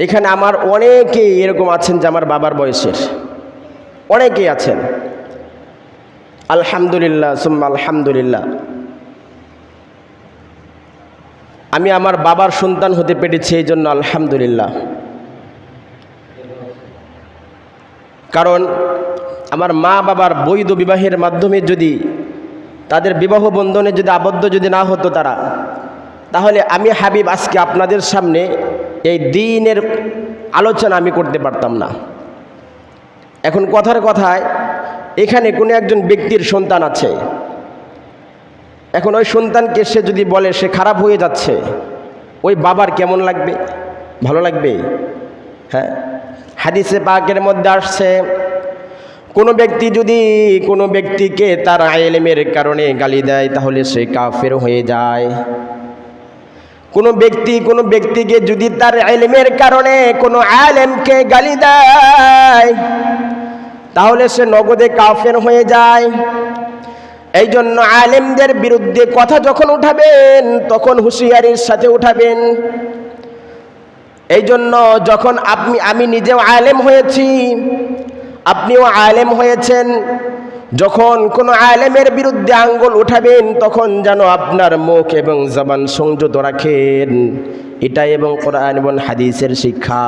এখানে আমার অনেকেই এরকম আছেন যে আমার বাবার বয়সের, অনেকেই আছেন। আলহামদুলিল্লাহ সুম্মা আলহামদুলিল্লাহ, আমি আমার বাবার সন্তান হতে পেরেছি, এই জন্য আলহামদুলিল্লাহ। কারণ আমার মা বাবার বৈধ বিবাহের মাধ্যমে যদি তাদের বিবাহ বন্ধনে যদি আবদ্ধ যদি না হতো তারা, তাহলে আমি হাবিব আজকে আপনাদের সামনে এই দ্বীনের আলোচনা আমি করতে পারতাম না। এখন কথার কথায় এখানে কোনো একজন ব্যক্তির সন্তান আছে, এখন ওই সন্তানকে সে যদি বলে সে খারাপ হয়ে যাচ্ছে, ওই বাবার কেমন লাগবে? ভালো লাগবে? হ্যাঁ, হাদিসে পাকের মধ্যে আসছে, কোনো ব্যক্তি যদি কোনো ব্যক্তিকে তার ইলমের কারণে গালি দেয় তাহলে সে কাফের হয়ে যায়। কোনো ব্যক্তিকে যদি তার ইলমের কারণে কোনো আলেমকে গালি দেয় তাহলে সে নগদে কাফের হয়ে যায়। এই জন্য আলেমদের বিরুদ্ধে কথা যখন উঠাবেন তখন হুঁশিয়ারির সাথে উঠাবেন। এই জন্য যখন আমি নিজেও আলেম হয়েছি, আপনিও আলেম হয়েছেন, যখন কোনো আলেমের বিরুদ্ধে আঙ্গুল উঠাবেন তখন যেন আপনার মুখ এবং জবান সংযত রাখেন। এটা এবং কোরআন এবং হাদিসের শিক্ষা।